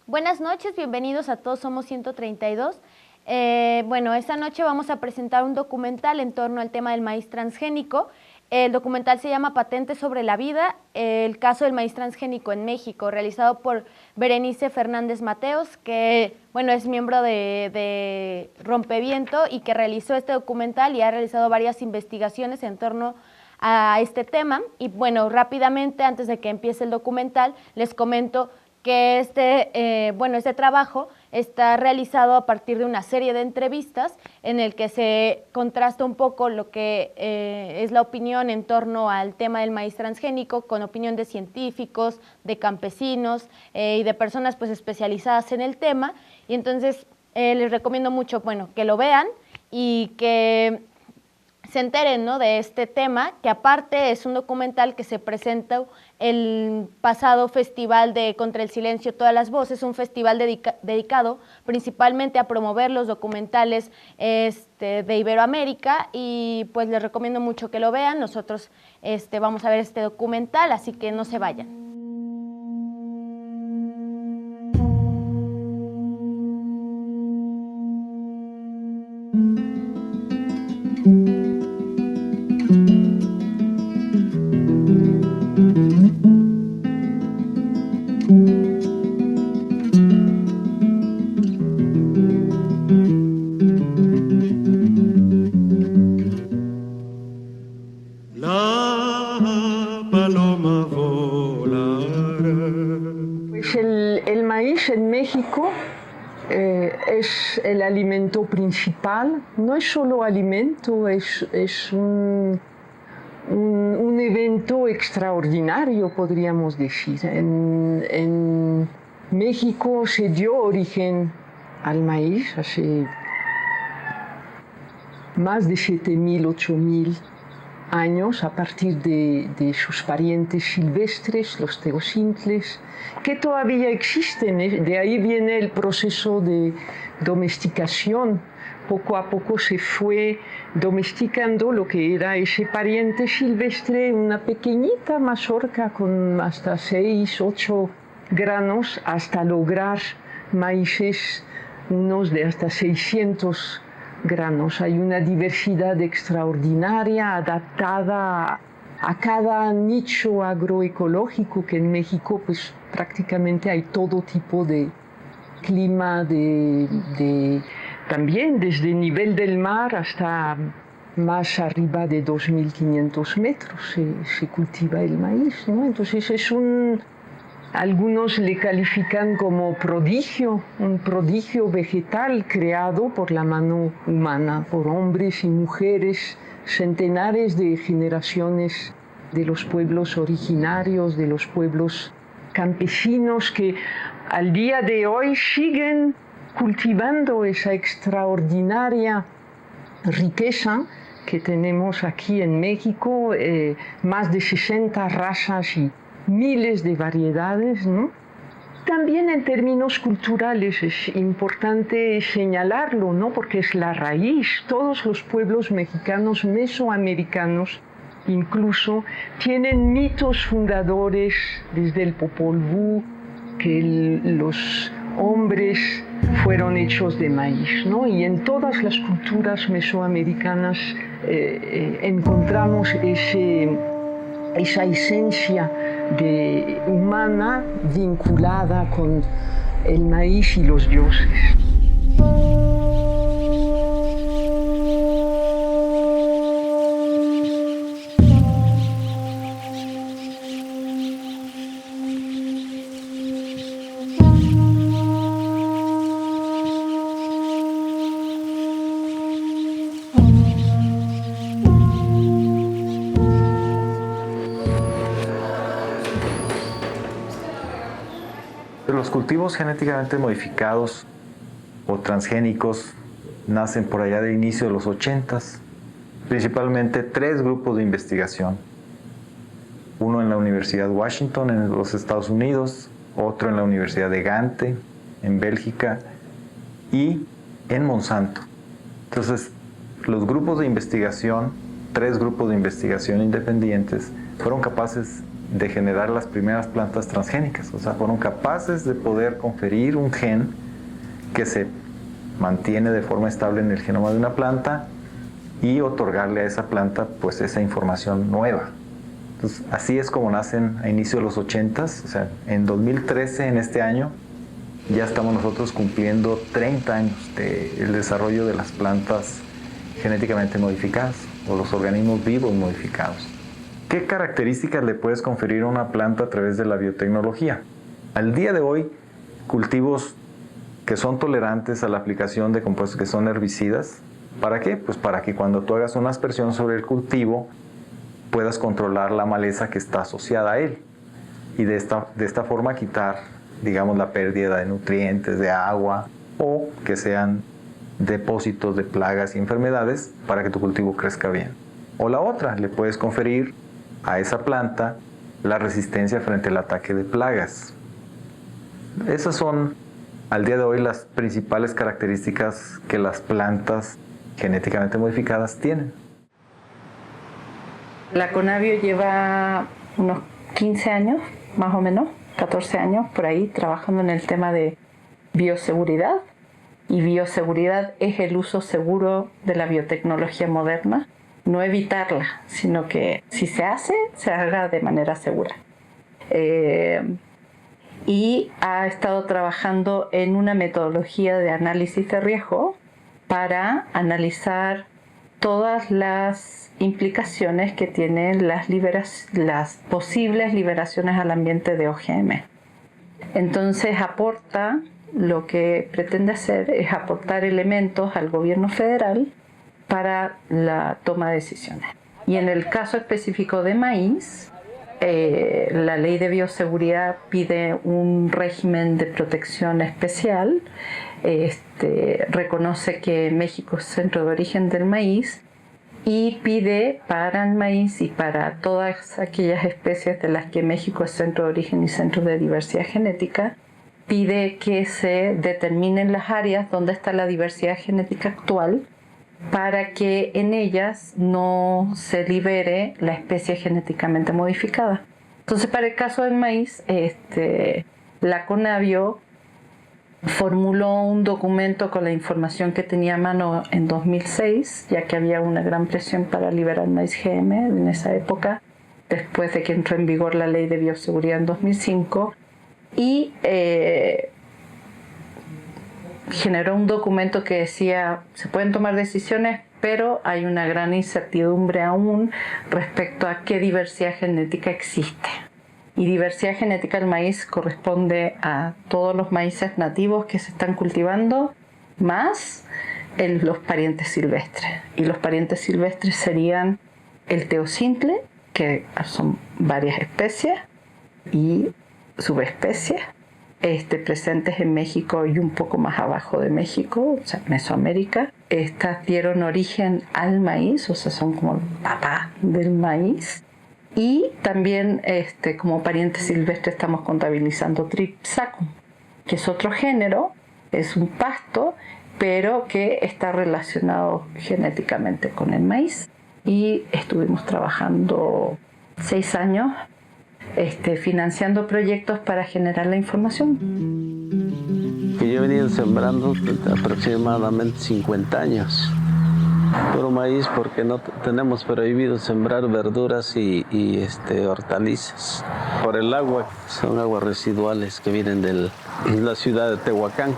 Buenas noches, bienvenidos a Todos Somos 132. Esta noche vamos a presentar un documental en torno al tema del maíz transgénico. El documental se llama Patentes sobre la vida, el caso del maíz transgénico en México, realizado por Berenice Fernández Mateos, que es miembro de Rompeviento y que realizó este documental y ha realizado varias investigaciones en torno a este tema. Y rápidamente, antes de que empiece el documental, les comento que este trabajo está realizado a partir de una serie de entrevistas en el que se contrasta un poco lo que es la opinión en torno al tema del maíz transgénico con opinión de científicos, de campesinos y de personas especializadas en el tema. Y entonces les recomiendo mucho que lo vean y que se enteren, ¿no?, de este tema, que aparte es un documental que se presenta el pasado Festival de Contra el Silencio Todas las Voces, un festival dedicado principalmente a promover los documentales de Iberoamérica, y pues les recomiendo mucho que lo vean. Nosotros vamos a ver este documental, así que no se vayan. El maíz en México es el alimento principal. No es solo alimento, es un evento extraordinario, podríamos decir. En México se dio origen al maíz hace más de 7.000, 8.000 años a partir de sus parientes silvestres, los teocintles, que todavía existen. De ahí viene el proceso de domesticación. Poco a poco se fue domesticando lo que era ese pariente silvestre, una pequeñita mazorca con hasta 6, 8 granos, hasta lograr maíces, unos de hasta 600 granos. Hay una diversidad extraordinaria adaptada a cada nicho agroecológico, que en México prácticamente hay todo tipo de clima, también desde el nivel del mar hasta más arriba de 2.500 metros se cultiva el maíz, ¿no? Entonces algunos le califican como prodigio, un prodigio vegetal creado por la mano humana, por hombres y mujeres, centenares de generaciones de los pueblos originarios, de los pueblos campesinos que al día de hoy siguen cultivando esa extraordinaria riqueza que tenemos aquí en México, más de 60 razas y miles de variedades, ¿no? También en términos culturales es importante señalarlo, ¿no?, porque es la raíz. Todos los pueblos mexicanos, mesoamericanos incluso, tienen mitos fundadores desde el Popol Vuh, que los hombres fueron hechos de maíz, ¿no? Y en todas las culturas mesoamericanas encontramos esa esencia humana vinculada con el maíz y los dioses. Los cultivos genéticamente modificados o transgénicos nacen por allá del inicio de los 80s, principalmente 3 grupos de investigación. Uno en la Universidad de Washington, en los Estados Unidos, otro en la Universidad de Gante, en Bélgica, y en Monsanto. Entonces, los grupos de investigación, 3 grupos de investigación independientes, fueron capaces de generar las primeras plantas transgénicas. O sea, fueron capaces de poder conferir un gen que se mantiene de forma estable en el genoma de una planta y otorgarle a esa planta pues esa información nueva. Entonces, así es como nacen a inicio de los 80s. O sea, en 2013, en este año, ya estamos nosotros cumpliendo 30 años del desarrollo de las plantas genéticamente modificadas o los organismos vivos modificados. ¿Qué características le puedes conferir a una planta a través de la biotecnología? Al día de hoy, cultivos que son tolerantes a la aplicación de compuestos que son herbicidas. ¿Para qué? Pues para que cuando tú hagas una aspersión sobre el cultivo puedas controlar la maleza que está asociada a él y de esta forma quitar, digamos, la pérdida de nutrientes, de agua o que sean depósitos de plagas y enfermedades para que tu cultivo crezca bien. O la otra, le puedes conferir a esa planta la resistencia frente al ataque de plagas. Esas son al día de hoy las principales características que las plantas genéticamente modificadas tienen. La Conavio lleva unos 15 años, más o menos, 14 años por ahí, trabajando en el tema de bioseguridad. Y bioseguridad es el uso seguro de la biotecnología moderna, no evitarla, sino que si se hace, se haga de manera segura. Y ha estado trabajando en una metodología de análisis de riesgo para analizar todas las implicaciones que tienen las posibles liberaciones al ambiente de OGM. Entonces lo que pretende hacer es aportar elementos al gobierno federal para la toma de decisiones. Y en el caso específico de maíz, la ley de bioseguridad pide un régimen de protección especial, reconoce que México es centro de origen del maíz y pide para el maíz y para todas aquellas especies de las que México es centro de origen y centro de diversidad genética, pide que se determinen las áreas donde está la diversidad genética actual para que en ellas no se libere la especie genéticamente modificada. Entonces, para el caso del maíz, la Conavio formuló un documento con la información que tenía a mano en 2006, ya que había una gran presión para liberar maíz GM en esa época, después de que entró en vigor la ley de bioseguridad en 2005, y generó un documento que decía, se pueden tomar decisiones, pero hay una gran incertidumbre aún respecto a qué diversidad genética existe. Y diversidad genética del maíz corresponde a todos los maíces nativos que se están cultivando, más los parientes silvestres. Y los parientes silvestres serían el teocintle, que son varias especies, y subespecies, presentes en México y un poco más abajo de México, o sea, Mesoamérica. Estas dieron origen al maíz, o sea, son como el papá del maíz. Y también como pariente silvestre estamos contabilizando Tripsacum, que es otro género, es un pasto, pero que está relacionado genéticamente con el maíz. Y estuvimos trabajando 6 años financiando proyectos para generar la información. Yo he venido sembrando aproximadamente 50 años. Puro maíz porque no tenemos prohibido sembrar verduras y hortalizas. Por el agua, son aguas residuales que vienen de la ciudad de Tehuacán.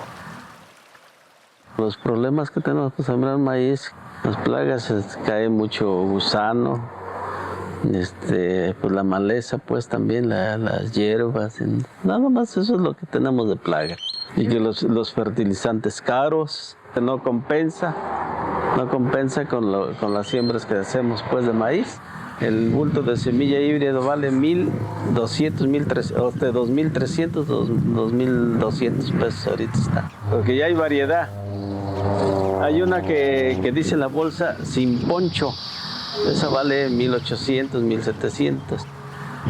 Los problemas que tenemos para sembrar maíz, las plagas, cae mucho gusano, pues la maleza, pues también las hierbas, nada más eso es lo que tenemos de plaga. Y que los fertilizantes caros, no compensa con las siembras que hacemos pues de maíz, El bulto de semilla híbrido vale 1,200, 1,300, de 2,300, 2,200 pesos ahorita está. Porque ya hay variedad. Hay una que dice la bolsa sin poncho. Esa vale 1,800, 1,700.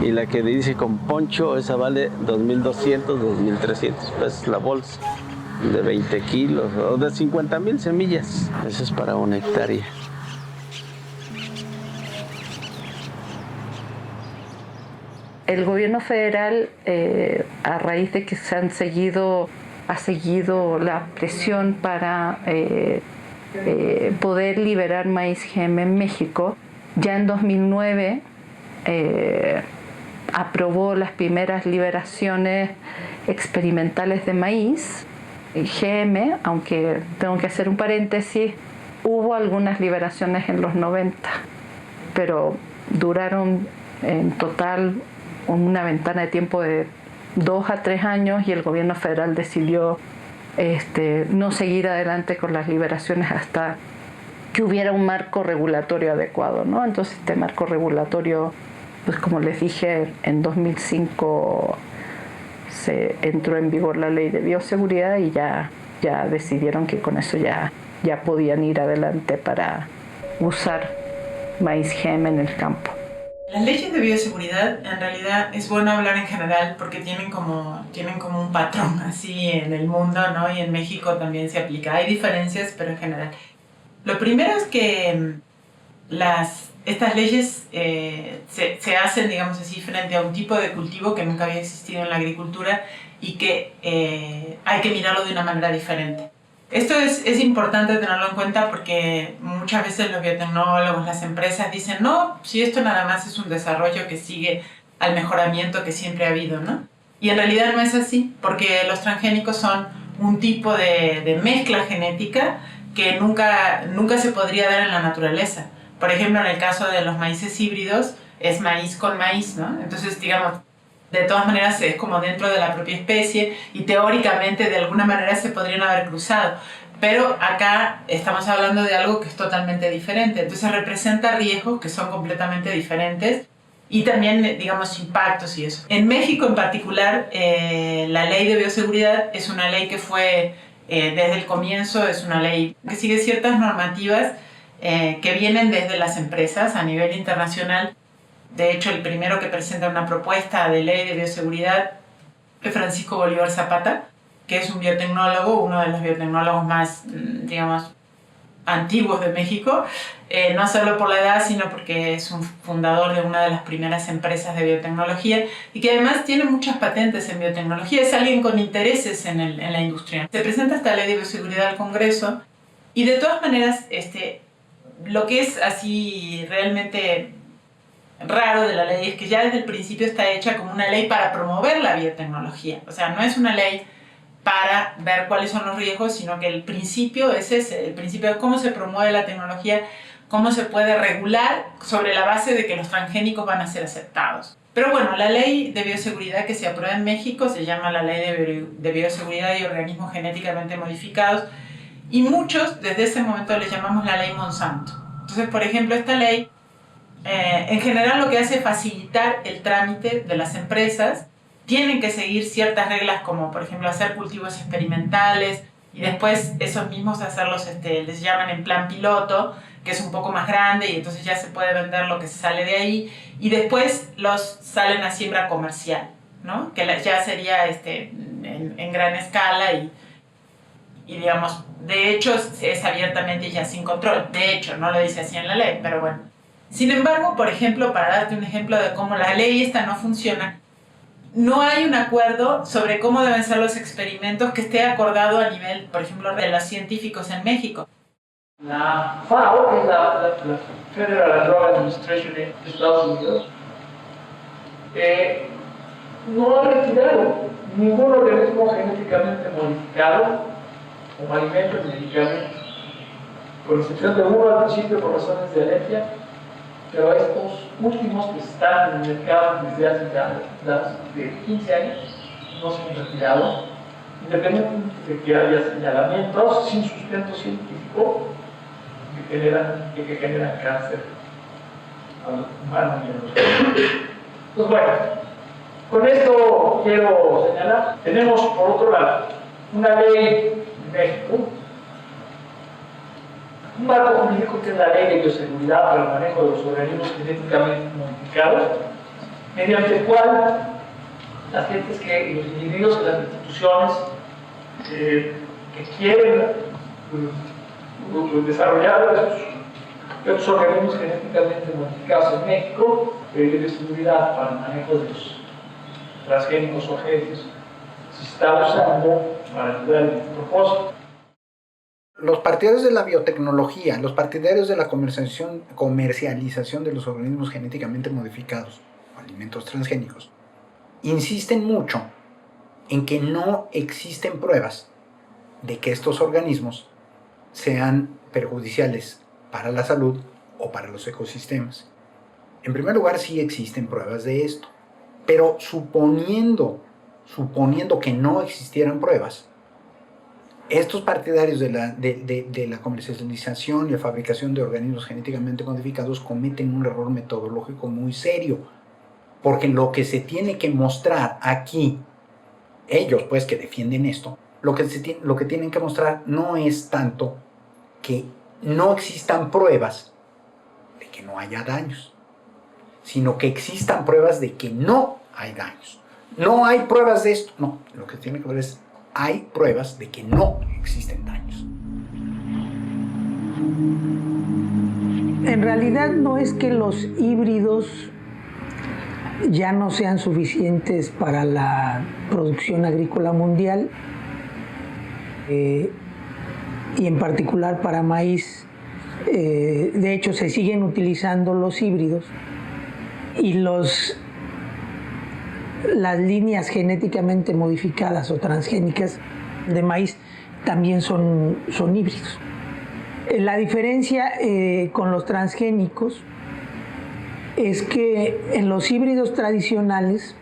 Y la que dice con poncho, esa vale 2,200, 2,300 pesos la bolsa. De 20 kilos o de 50,000 semillas. Eso es para 1 hectárea. El gobierno federal, a raíz de que ha seguido la presión para poder liberar maíz GM en México, ya en 2009 aprobó las primeras liberaciones experimentales de maíz GM, aunque tengo que hacer un paréntesis, hubo algunas liberaciones en los 90, pero duraron en total una ventana de tiempo de 2 a 3 años y el gobierno federal decidió no seguir adelante con las liberaciones hasta que hubiera un marco regulatorio adecuado, ¿no? Entonces este marco regulatorio, pues como les dije, en 2005 se entró en vigor la ley de bioseguridad y ya decidieron que con eso ya podían ir adelante para usar maíz GM en el campo. Las leyes de bioseguridad, en realidad es bueno hablar en general porque tienen como un patrón así en el mundo, ¿no? Y en México también se aplica. Hay diferencias, pero en general. Lo primero es que estas leyes se hacen, digamos así, frente a un tipo de cultivo que nunca había existido en la agricultura y que hay que mirarlo de una manera diferente. Esto es importante tenerlo en cuenta porque muchas veces los biotecnólogos, las empresas dicen no, si esto nada más es un desarrollo que sigue al mejoramiento que siempre ha habido, ¿no? Y en realidad no es así, porque los transgénicos son un tipo de mezcla genética que nunca se podría dar en la naturaleza. Por ejemplo, en el caso de los maíces híbridos, es maíz con maíz, ¿no? Entonces, digamos, de todas maneras es como dentro de la propia especie y teóricamente de alguna manera se podrían haber cruzado. Pero acá estamos hablando de algo que es totalmente diferente. Entonces representa riesgos que son completamente diferentes y también, digamos, impactos y eso. En México en particular, la ley de bioseguridad es una ley que fue desde el comienzo, es una ley que sigue ciertas normativas que vienen desde las empresas a nivel internacional. De hecho, el primero que presenta una propuesta de ley de bioseguridad es Francisco Bolívar Zapata, que es un biotecnólogo, uno de los biotecnólogos más, digamos, antiguos de México, no solo por la edad, sino porque es un fundador de una de las primeras empresas de biotecnología y que además tiene muchas patentes en biotecnología, es alguien con intereses en la industria. Se presenta esta ley de bioseguridad al Congreso y de todas maneras, lo que es así realmente raro de la ley es que ya desde el principio está hecha como una ley para promover la biotecnología. O sea, no es una ley para ver cuáles son los riesgos, sino que el principio es ese, el principio de cómo se promueve la tecnología, cómo se puede regular sobre la base de que los transgénicos van a ser aceptados. Pero bueno, la ley de bioseguridad que se aprueba en México se llama la Ley de Bioseguridad y Organismos Genéticamente Modificados y muchos desde ese momento le llamamos la Ley Monsanto. Entonces, por ejemplo, esta ley en general lo que hace es facilitar el trámite de las empresas. Tienen que seguir ciertas reglas como por ejemplo hacer cultivos experimentales y después esos mismos hacerlos, les llaman en plan piloto, que es un poco más grande y entonces ya se puede vender lo que se sale de ahí y después los salen a siembra comercial, ¿no? Que ya sería en gran escala y digamos, de hecho es abiertamente ya sin control. De hecho, no lo dice así en la ley, pero bueno. Sin embargo, por ejemplo, para darte un ejemplo de cómo la ley esta no funciona, no hay un acuerdo sobre cómo deben ser los experimentos que esté acordado a nivel, por ejemplo, de los científicos en México. La FAO, que es la Federal Drug Administration de Estados Unidos, no ha retirado ningún organismo genéticamente modificado como alimento y medicamento, con excepción de uno al principio por razones de alergia, pero estos últimos que están en el mercado desde hace ya de 15 años no se han retirado, independientemente de que haya señalamientos sin sustento científico que generan cáncer humana y a los animales. Pues bueno, con esto quiero señalar, tenemos por otro lado una ley en México, un marco jurídico que es la Ley de Bioseguridad para el manejo de los organismos genéticamente modificados, mediante el cual las gentes que, los individuos y las instituciones que quieren desarrollar estos organismos genéticamente modificados en México, Ley de Seguridad para el manejo de los transgénicos o genes, se está usando para ayudar en este propósito. Los partidarios de la biotecnología, los partidarios de la comercialización de los organismos genéticamente modificados, alimentos transgénicos, insisten mucho en que no existen pruebas de que estos organismos sean perjudiciales para la salud o para los ecosistemas. En primer lugar, sí existen pruebas de esto, pero suponiendo que no existieran pruebas, estos partidarios de la comercialización y la fabricación de organismos genéticamente modificados cometen un error metodológico muy serio, porque lo que se tiene que mostrar aquí, ellos pues que defienden esto, lo que tienen que mostrar no es tanto que no existan pruebas de que no haya daños, sino que existan pruebas de que no hay daños. No hay pruebas de esto, no, lo que tiene que ver es hay pruebas de que no existen daños. En realidad no es que los híbridos ya no sean suficientes para la producción agrícola mundial y en particular para maíz. De hecho, se siguen utilizando los híbridos y las líneas genéticamente modificadas o transgénicas de maíz también son híbridos. La diferencia con los transgénicos es que en los híbridos tradicionales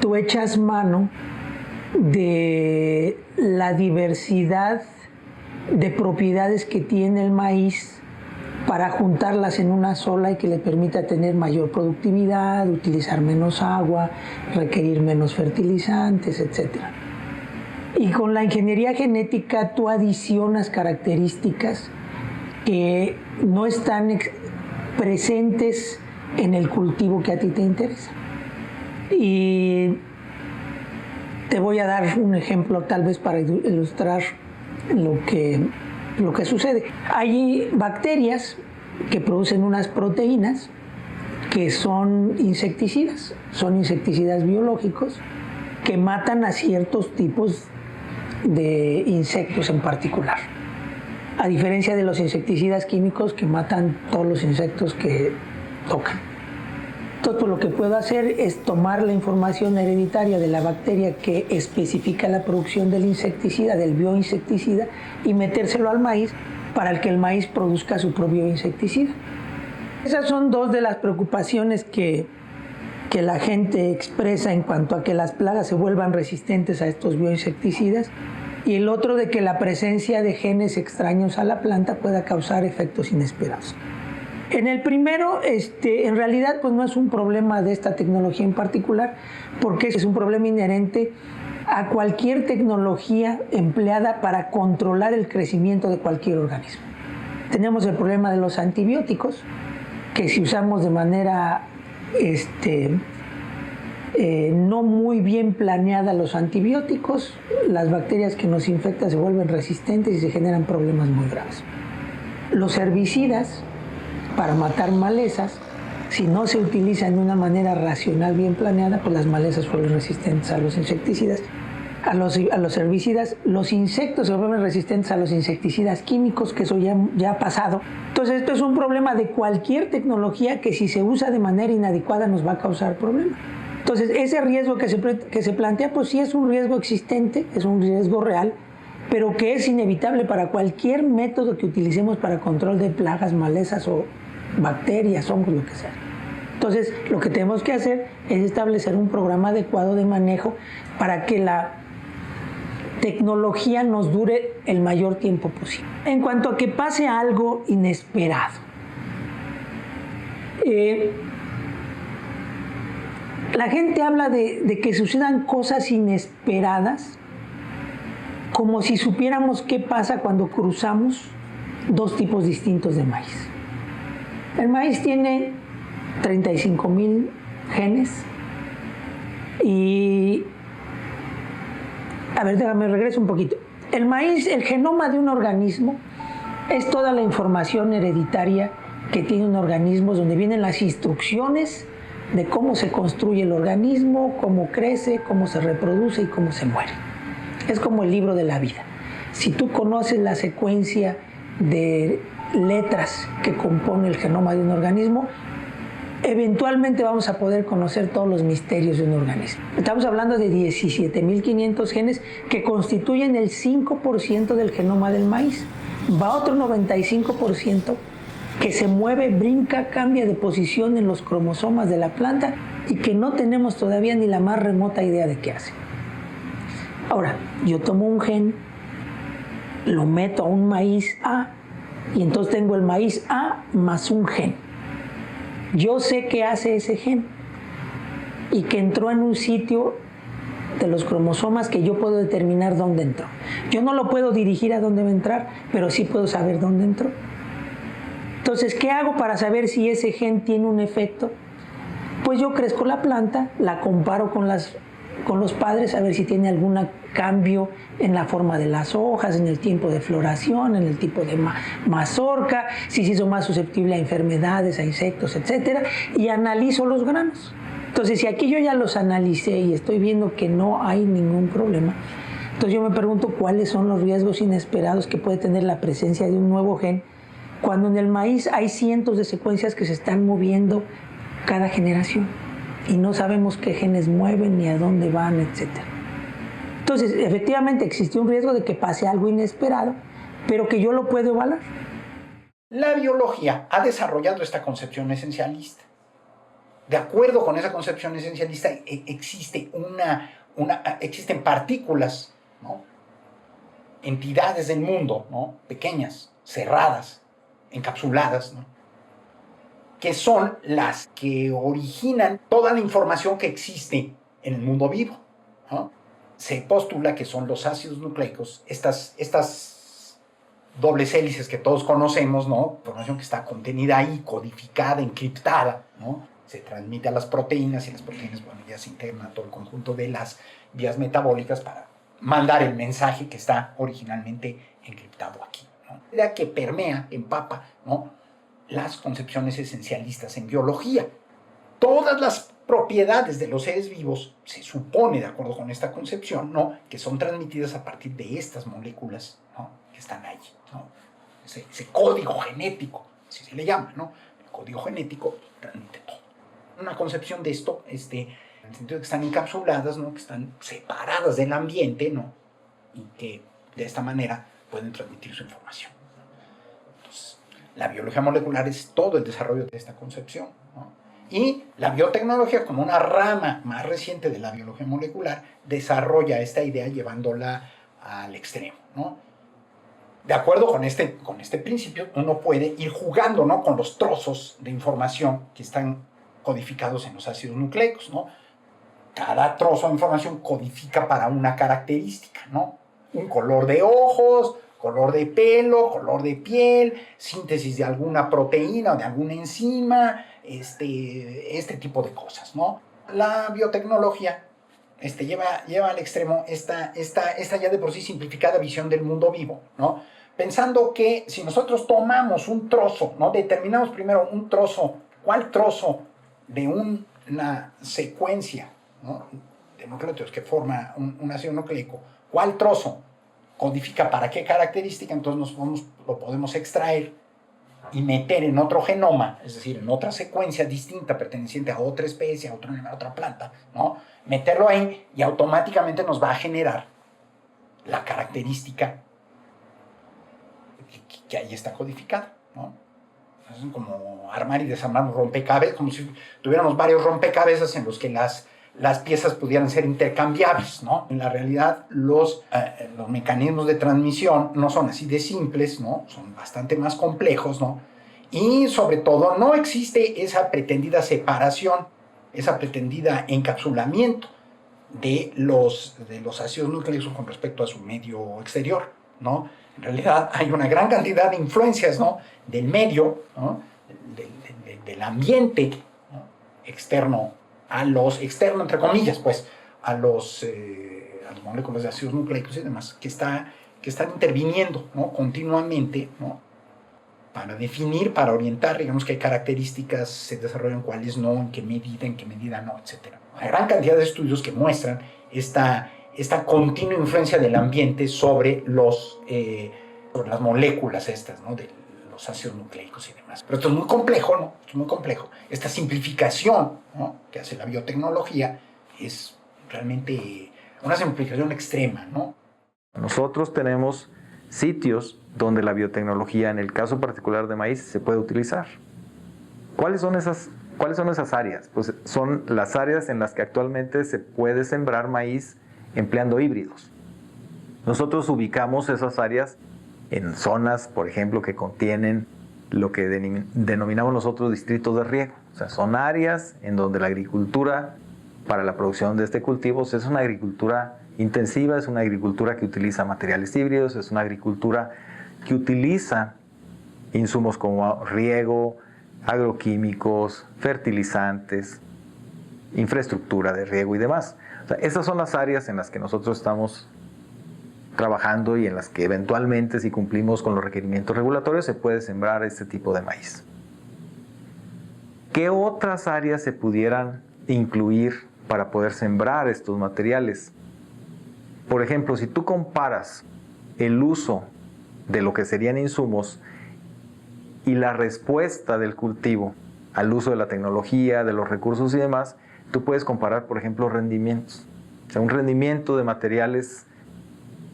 tú echas mano de la diversidad de propiedades que tiene el maíz para juntarlas en una sola y que le permita tener mayor productividad, utilizar menos agua, requerir menos fertilizantes, etc. Y con la ingeniería genética tú adicionas características que no están presentes en el cultivo que a ti te interesa. Y te voy a dar un ejemplo tal vez para ilustrar lo que sucede. Hay bacterias que producen unas proteínas que son insecticidas biológicos que matan a ciertos tipos de insectos en particular, a diferencia de los insecticidas químicos que matan todos los insectos que tocan. Entonces, lo que puedo hacer es tomar la información hereditaria de la bacteria que especifica la producción del insecticida, del bioinsecticida, y metérselo al maíz para que el maíz produzca su propio insecticida. Esas son dos de las preocupaciones que la gente expresa en cuanto a que las plagas se vuelvan resistentes a estos bioinsecticidas, y el otro de que la presencia de genes extraños a la planta pueda causar efectos inesperados. En el primero, en realidad pues no es un problema de esta tecnología en particular, porque es un problema inherente a cualquier tecnología empleada para controlar el crecimiento de cualquier organismo. Tenemos el problema de los antibióticos, que si usamos de manera no muy bien planeada los antibióticos, las bacterias que nos infectan se vuelven resistentes y se generan problemas muy graves. Los herbicidas, para matar malezas, si no se utilizan de una manera racional bien planeada, pues las malezas fueron resistentes a los insecticidas, a los herbicidas. Los insectos se vuelven resistentes a los insecticidas químicos, que eso ya ha pasado. Entonces esto es un problema de cualquier tecnología que si se usa de manera inadecuada nos va a causar problemas. Entonces ese riesgo que se plantea, pues sí es un riesgo existente, es un riesgo real, pero que es inevitable para cualquier método que utilicemos para control de plagas, malezas o bacterias, hongos, lo que sea. Entonces, lo que tenemos que hacer es establecer un programa adecuado de manejo para que la tecnología nos dure el mayor tiempo posible. En cuanto a que pase algo inesperado, La gente habla de que sucedan cosas inesperadas, como si supiéramos qué pasa cuando cruzamos dos tipos distintos de maíz. El maíz tiene 35,000 genes y... A ver, déjame regreso un poquito. El maíz, el genoma de un organismo, es toda la información hereditaria que tiene un organismo, donde vienen las instrucciones de cómo se construye el organismo, cómo crece, cómo se reproduce y cómo se muere. Es como el libro de la vida. Si tú conoces la secuencia de letras que compone el genoma de un organismo, eventualmente vamos a poder conocer todos los misterios de un organismo. Estamos hablando de 17,500 genes que constituyen el 5% del genoma del maíz. Va otro 95% que se mueve, brinca, cambia de posición en los cromosomas de la planta y que no tenemos todavía ni la más remota idea de qué hace. Ahora, yo tomo un gen, lo meto a un maíz A y entonces tengo el maíz A más un gen. Yo sé qué hace ese gen y que entró en un sitio de los cromosomas que yo puedo determinar dónde entró. Yo no lo puedo dirigir a dónde va a entrar, pero sí puedo saber dónde entró. Entonces, ¿qué hago para saber si ese gen tiene un efecto? Pues yo crezco la planta, la comparo con los padres a ver si tiene algún cambio en la forma de las hojas, en el tiempo de floración, en el tipo de mazorca, si se hizo más susceptible a enfermedades, a insectos, etc. Y analizo los granos. Entonces, si aquí yo ya los analicé y estoy viendo que no hay ningún problema, entonces yo me pregunto cuáles son los riesgos inesperados que puede tener la presencia de un nuevo gen, cuando en el maíz hay cientos de secuencias que se están moviendo cada generación y no sabemos qué genes mueven ni a dónde van, etc. Entonces, efectivamente existe un riesgo de que pase algo inesperado, pero que yo lo puedo evaluar. La biología ha desarrollado esta concepción esencialista. De acuerdo con esa concepción esencialista, existen partículas, ¿no? Entidades del mundo, ¿no? Pequeñas, cerradas, encapsuladas, ¿no? Que son las que originan toda la información que existe en el mundo vivo, ¿no? Se postula que son los ácidos nucleicos, estas dobles hélices que todos conocemos, ¿no? Información que está contenida ahí, codificada, encriptada, ¿no? Se transmite a las proteínas y las proteínas, bueno, ya se integran a todo el conjunto de las vías metabólicas para mandar el mensaje que está originalmente encriptado aquí, ¿no? Idea que permea, empapa, ¿no? Las concepciones esencialistas en biología. Todas las propiedades de los seres vivos, se supone, de acuerdo con esta concepción, ¿no? Que son transmitidas a partir de estas moléculas, ¿no? Que están ahí, ¿no? Ese código genético, así se le llama, ¿no? El código genético transmite todo. Una concepción de esto, en el sentido de que están encapsuladas, ¿no? Que están separadas del ambiente, ¿no? Y que de esta manera pueden transmitir su información. Entonces, la biología molecular es todo el desarrollo de esta concepción, ¿no? Y la biotecnología, como una rama más reciente de la biología molecular, desarrolla esta idea llevándola al extremo, ¿no? De acuerdo con este principio, uno puede ir jugando, ¿no? Con los trozos de información que están codificados en los ácidos nucleicos, ¿no? Cada trozo de información codifica para una característica, ¿no? Un color de ojos, color de pelo, color de piel, síntesis de alguna proteína o de alguna enzima, este tipo de cosas, ¿no? La biotecnología lleva al extremo esta ya de por sí simplificada visión del mundo vivo, ¿no? Pensando que si nosotros tomamos un trozo, ¿no? Determinamos primero un trozo, ¿cuál trozo de una secuencia, ¿no? de nucleótidos que forma un ácido nucleico, cuál trozo codifica para qué característica? Entonces lo podemos extraer y meter en otro genoma, es decir, en otra secuencia distinta perteneciente a otra especie, a otra planta, ¿no? Meterlo ahí y automáticamente nos va a generar la característica que ahí está codificada, ¿no? Es como armar y desarmar un rompecabezas, como si tuviéramos varios rompecabezas en los que las piezas pudieran ser intercambiables, ¿no? En la realidad, los mecanismos de transmisión no son así de simples, ¿no? Son bastante más complejos, ¿no? Y sobre todo no existe esa pretendida separación, esa pretendida encapsulamiento de los ácidos nucleicos con respecto a su medio exterior, ¿no? En realidad hay una gran cantidad de influencias, ¿no?, del medio, ¿no?, del ambiente, ¿no?, externo entre comillas, pues, a las moléculas de ácidos nucleicos y demás, que están interviniendo, ¿no?, continuamente, ¿no?, para definir, para orientar, digamos, qué características se desarrollan, cuáles no, en qué medida no, etc. Hay gran cantidad de estudios que muestran esta continua influencia del ambiente sobre las moléculas estas, ¿no?, de los ácidos nucleicos y demás. Pero esto es muy complejo, ¿no? Es muy complejo. Esta simplificación, ¿no?, que hace la biotecnología es realmente una simplificación extrema, ¿no? Nosotros tenemos sitios donde la biotecnología, en el caso particular de maíz, se puede utilizar. ¿Cuáles son esas áreas? Pues son las áreas en las que actualmente se puede sembrar maíz empleando híbridos. Nosotros ubicamos esas áreas en zonas, por ejemplo, que contienen lo que denominamos nosotros distritos de riego. O sea, son áreas en donde la agricultura para la producción de este cultivo es una agricultura intensiva, es una agricultura que utiliza materiales híbridos, es una agricultura que utiliza insumos como riego, agroquímicos, fertilizantes, infraestructura de riego y demás. O sea, esas son las áreas en las que nosotros estamos trabajando y en las que eventualmente, si cumplimos con los requerimientos regulatorios, se puede sembrar este tipo de maíz. ¿Qué otras áreas se pudieran incluir para poder sembrar estos materiales? Por ejemplo, si tú comparas el uso de lo que serían insumos y la respuesta del cultivo al uso de la tecnología, de los recursos y demás, tú puedes comparar, por ejemplo, rendimientos. O sea, un rendimiento de materiales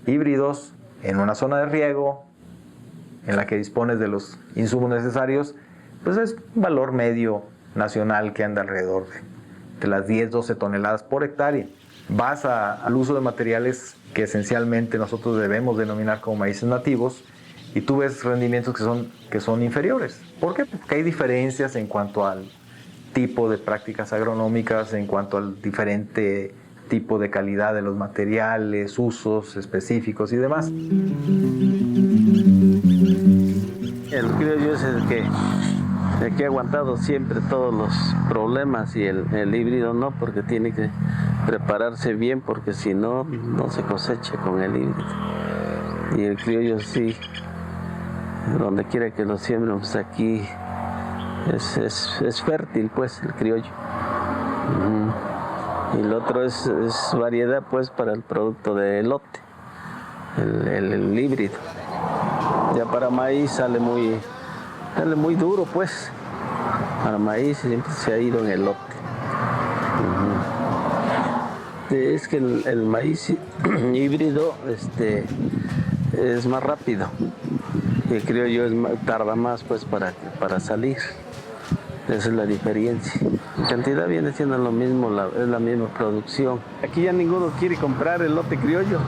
híbridos en una zona de riego en la que dispones de los insumos necesarios, pues es un valor medio nacional que anda alrededor de las 10-12 toneladas por hectárea. Vas al uso de materiales que esencialmente nosotros debemos denominar como maíces nativos y tú ves rendimientos que son inferiores. ¿Por qué? Porque hay diferencias en cuanto al tipo de prácticas agronómicas, en cuanto al diferente tipo de calidad de los materiales, usos específicos y demás. El criollo es el que ha aguantado siempre todos los problemas y el híbrido no, porque tiene que prepararse bien, porque si no, no se cosecha con el híbrido. Y el criollo sí, donde quiera que lo siembren, pues aquí es fértil, pues, el criollo. Y el otro es variedad, pues, para el producto de elote, el híbrido. Ya para maíz sale muy duro, pues. Para maíz siempre se ha ido en elote. Es que el maíz híbrido es más rápido. Y el criollo tarda más, pues, para salir. Esa es la diferencia. En cantidad viene siendo lo mismo, es la misma producción. Aquí ya ninguno quiere comprar el lote criollo.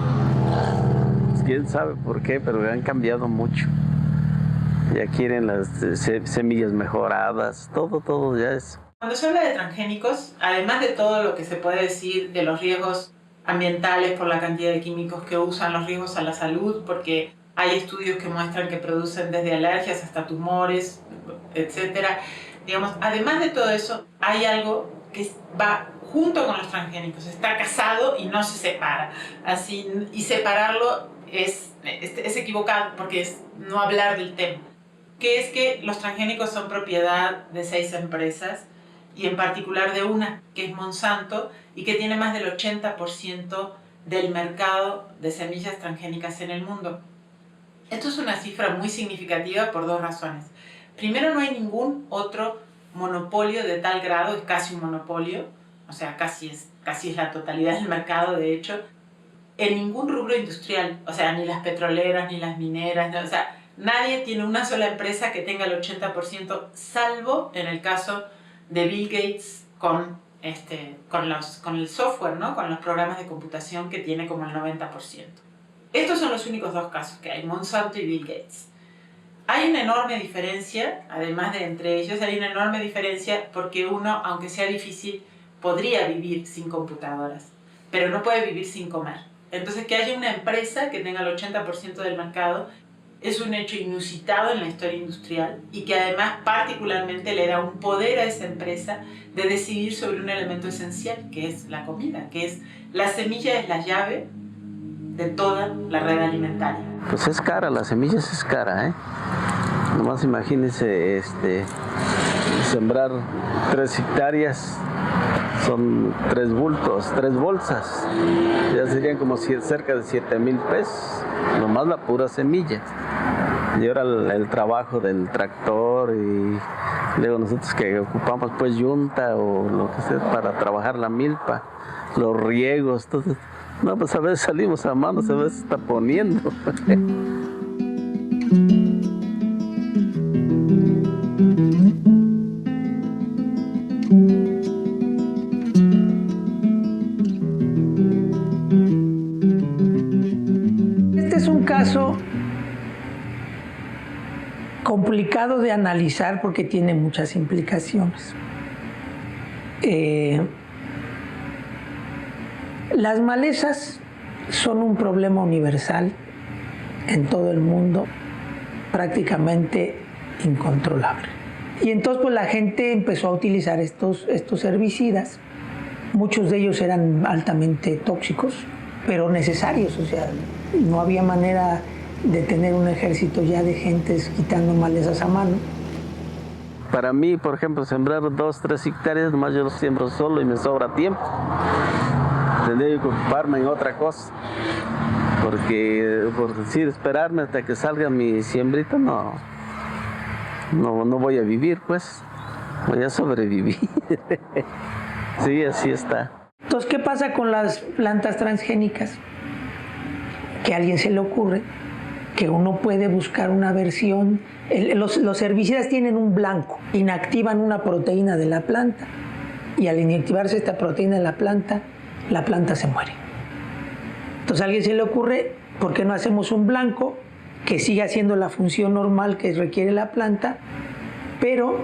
Quién sabe por qué, pero han cambiado mucho. Ya quieren las semillas mejoradas, todo ya es. Cuando se habla de transgénicos, además de todo lo que se puede decir de los riesgos ambientales por la cantidad de químicos que usan, los riesgos a la salud, porque hay estudios que muestran que producen desde alergias hasta tumores, etcétera. Digamos, además de todo eso, hay algo que va junto con los transgénicos, está casado y no se separa. Así, y separarlo es equivocado, porque es no hablar del tema. Que es que los transgénicos son propiedad de 6 empresas, y en particular de una, que es Monsanto, y que tiene más del 80% del mercado de semillas transgénicas en el mundo. Esto es una cifra muy significativa por 2 razones. Primero, no hay ningún otro monopolio de tal grado, es casi un monopolio, o sea, casi es la totalidad del mercado, de hecho, en ningún rubro industrial, o sea, ni las petroleras, ni las mineras, o sea, nadie tiene una sola empresa que tenga el 80%, salvo en el caso de Bill Gates con el software, ¿no?, con los programas de computación, que tiene como el 90%. Estos son los únicos 2 casos que hay, Monsanto y Bill Gates. Hay una enorme diferencia, además de entre ellos, hay una enorme diferencia porque uno, aunque sea difícil, podría vivir sin computadoras, pero no puede vivir sin comer. Entonces, que haya una empresa que tenga el 80% del mercado es un hecho inusitado en la historia industrial y que además particularmente le da un poder a esa empresa de decidir sobre un elemento esencial, que es la comida, que es la semilla, es la llave de toda la red alimentaria. Pues es cara, la semilla es cara, ¿eh? Nomás imagínense sembrar 3 hectáreas, son 3 bultos, 3 bolsas, ya serían como cerca de 7,000 pesos, nomás la pura semilla. Y ahora el trabajo del tractor y luego nosotros que ocupamos pues yunta o lo que sea para trabajar la milpa, los riegos, todo. No, pues a veces salimos a manos, a veces está poniendo. Este es un caso complicado de analizar porque tiene muchas implicaciones. Las malezas son un problema universal en todo el mundo, prácticamente incontrolable. Y entonces pues la gente empezó a utilizar estos herbicidas. Muchos de ellos eran altamente tóxicos, pero necesarios. O sea, no había manera de tener un ejército ya de gentes quitando malezas a mano. Para mí, por ejemplo, sembrar 2, 3 hectáreas, nomás yo los siembro solo y me sobra tiempo. Tendría que ocuparme en otra cosa. Porque por decir, esperarme hasta que salga mi siembrita, no voy a vivir, pues. Voy a sobrevivir. Sí, así está. Entonces, ¿qué pasa con las plantas transgénicas? Que a alguien se le ocurre que uno puede buscar una versión. Los herbicidas tienen un blanco, inactivan una proteína de la planta y al inactivarse esta proteína de la planta se muere. Entonces a alguien se le ocurre, ¿por qué no hacemos un blanco que siga haciendo la función normal que requiere la planta, pero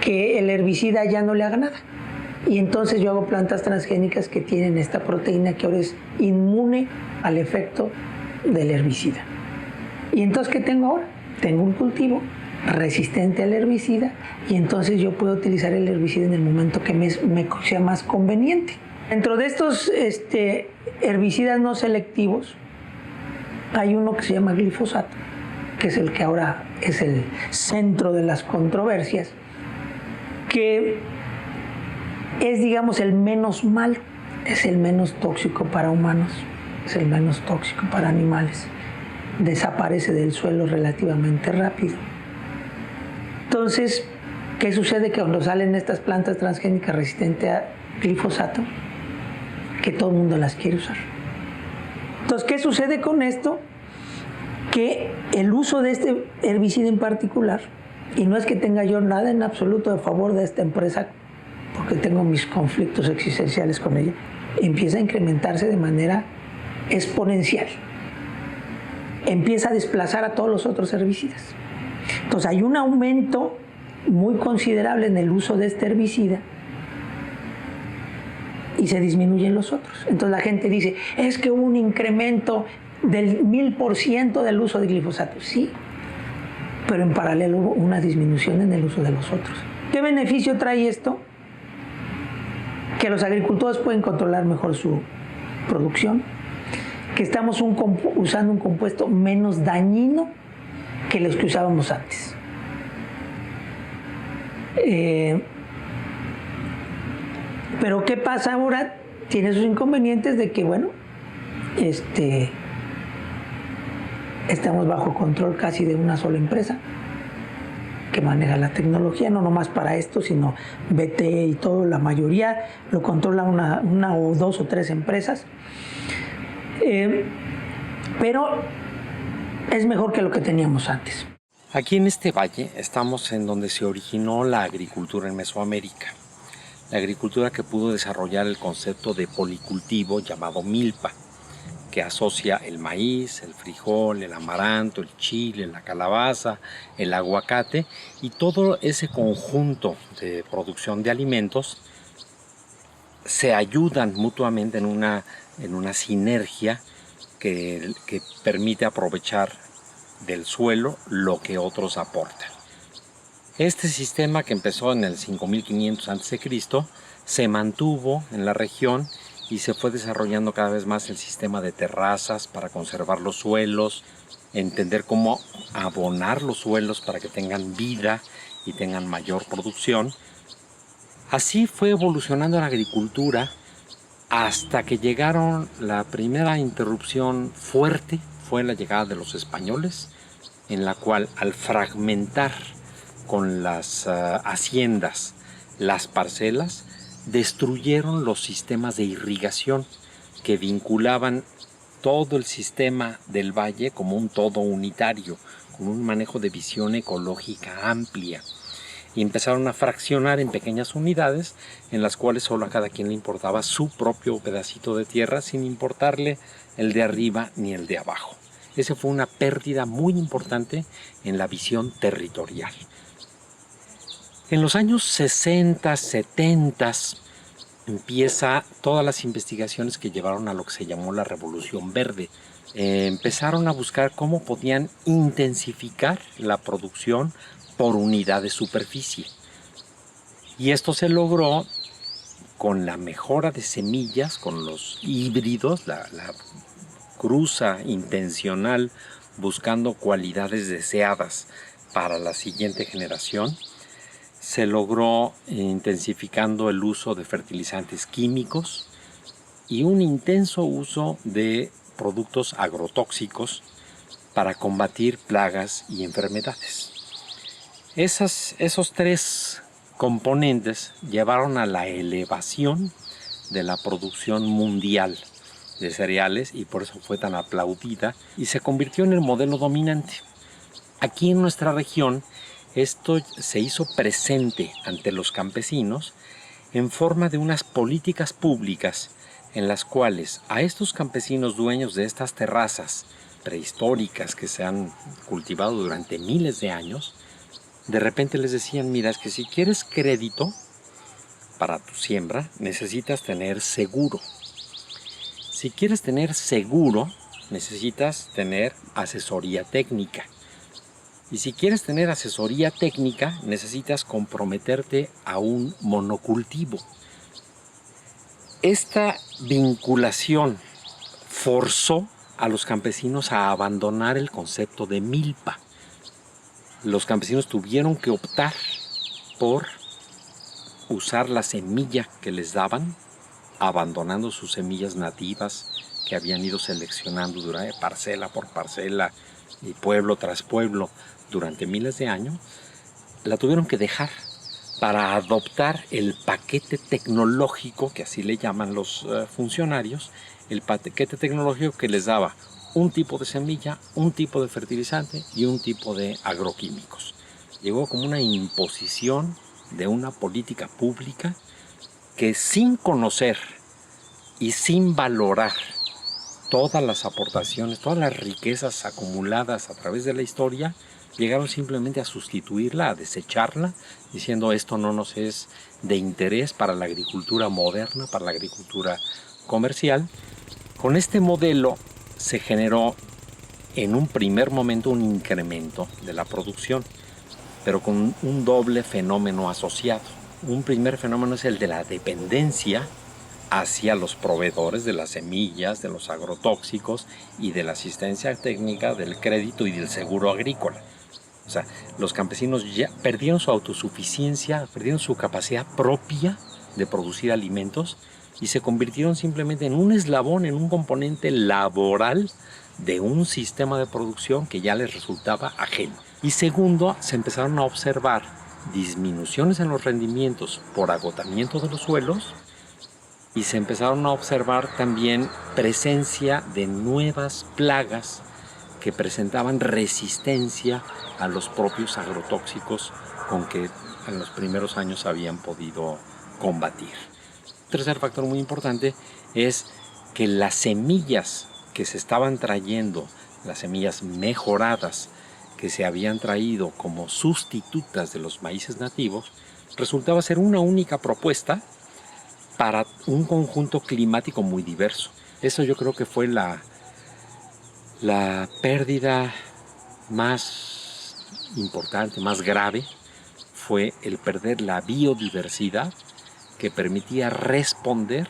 que el herbicida ya no le haga nada? Y entonces yo hago plantas transgénicas que tienen esta proteína que ahora es inmune al efecto del herbicida. Y entonces, ¿qué tengo ahora? Tengo un cultivo resistente al herbicida y entonces yo puedo utilizar el herbicida en el momento que me sea más conveniente. Dentro de estos herbicidas no selectivos hay uno que se llama glifosato, que es el que ahora es el centro de las controversias, que es, digamos, el menos malo, es el menos tóxico para humanos, es el menos tóxico para animales. Desaparece del suelo relativamente rápido. Entonces, ¿qué sucede cuando salen estas plantas transgénicas resistentes a glifosato? Que todo el mundo las quiere usar. Entonces, ¿qué sucede con esto? Que el uso de este herbicida en particular, y no es que tenga yo nada en absoluto a favor de esta empresa, porque tengo mis conflictos existenciales con ella, empieza a incrementarse de manera exponencial. Empieza a desplazar a todos los otros herbicidas. Entonces hay un aumento muy considerable en el uso de este herbicida y se disminuyen los otros. Entonces la gente dice, es que hubo un incremento del 1000% del uso de glifosato. Sí, pero en paralelo hubo una disminución en el uso de los otros. ¿Qué beneficio trae esto? Que los agricultores pueden controlar mejor su producción, que estamos usando un compuesto menos dañino que los que usábamos antes. Pero ¿qué pasa ahora? Tiene sus inconvenientes de que, bueno, estamos bajo control casi de una sola empresa que maneja la tecnología, no nomás para esto, sino BTE y todo, la mayoría lo controla una o 2 o 3 empresas. Pero es mejor que lo que teníamos antes. Aquí en este valle estamos en donde se originó la agricultura en Mesoamérica. La agricultura que pudo desarrollar el concepto de policultivo llamado milpa, que asocia el maíz, el frijol, el amaranto, el chile, la calabaza, el aguacate y todo ese conjunto de producción de alimentos se ayudan mutuamente en una sinergia que permite aprovechar del suelo lo que otros aportan. Este sistema, que empezó en el 5500 a.C., se mantuvo en la región y se fue desarrollando cada vez más el sistema de terrazas para conservar los suelos, entender cómo abonar los suelos para que tengan vida y tengan mayor producción. Así fue evolucionando la agricultura hasta que llegaron. La primera interrupción fuerte fue la llegada de los españoles, en la cual, al fragmentar con las haciendas las parcelas, destruyeron los sistemas de irrigación que vinculaban todo el sistema del valle como un todo unitario, con un manejo de visión ecológica amplia. Y empezaron a fraccionar en pequeñas unidades en las cuales solo a cada quien le importaba su propio pedacito de tierra, sin importarle el de arriba ni el de abajo. Esa fue una pérdida muy importante en la visión territorial. En los años 60, 70 empieza todas las investigaciones que llevaron a lo que se llamó la Revolución Verde. Empezaron a buscar cómo podían intensificar la producción por unidad de superficie. Y esto se logró con la mejora de semillas, con los híbridos, la cruza intencional buscando cualidades deseadas para la siguiente generación. Se logró intensificando el uso de fertilizantes químicos y un intenso uso de productos agrotóxicos para combatir plagas y enfermedades. Esos tres componentes llevaron a la elevación de la producción mundial de cereales y por eso fue tan aplaudida y se convirtió en el modelo dominante. Aquí en nuestra región esto se hizo presente ante los campesinos en forma de unas políticas públicas en las cuales a estos campesinos dueños de estas terrazas prehistóricas que se han cultivado durante miles de años, de repente les decían: mira, es que si quieres crédito para tu siembra, necesitas tener seguro. Si quieres tener seguro, necesitas tener asesoría técnica. Y si quieres tener asesoría técnica, necesitas comprometerte a un monocultivo. Esta vinculación forzó a los campesinos a abandonar el concepto de milpa. Los campesinos tuvieron que optar por usar la semilla que les daban, abandonando sus semillas nativas que habían ido seleccionando durante parcela por parcela y pueblo tras pueblo durante miles de años. La tuvieron que dejar para adoptar el paquete tecnológico, que así le llaman los funcionarios, el paquete tecnológico que les daba un tipo de semilla, un tipo de fertilizante y un tipo de agroquímicos. Llegó como una imposición de una política pública que, sin conocer y sin valorar todas las aportaciones, todas las riquezas acumuladas a través de la historia, llegaron simplemente a sustituirla, a desecharla, diciendo: esto no nos es de interés para la agricultura moderna, para la agricultura comercial. Con este modelo se generó en un primer momento un incremento de la producción, pero con un doble fenómeno asociado. Un primer fenómeno es el de la dependencia hacia los proveedores de las semillas, de los agrotóxicos y de la asistencia técnica, del crédito y del seguro agrícola. O sea, los campesinos ya perdieron su autosuficiencia, perdieron su capacidad propia de producir alimentos y se convirtieron simplemente en un eslabón, en un componente laboral de un sistema de producción que ya les resultaba ajeno. Y segundo, se empezaron a observar disminuciones en los rendimientos por agotamiento de los suelos y se empezaron a observar también presencia de nuevas plagas que presentaban resistencia a los propios agrotóxicos con que en los primeros años habían podido combatir. Tercer factor muy importante es que las semillas que se estaban trayendo, las semillas mejoradas que se habían traído como sustitutas de los maíces nativos, resultaba ser una única propuesta para un conjunto climático muy diverso. Eso yo creo que fue la pérdida más importante, más grave, fue el perder la biodiversidad que permitía responder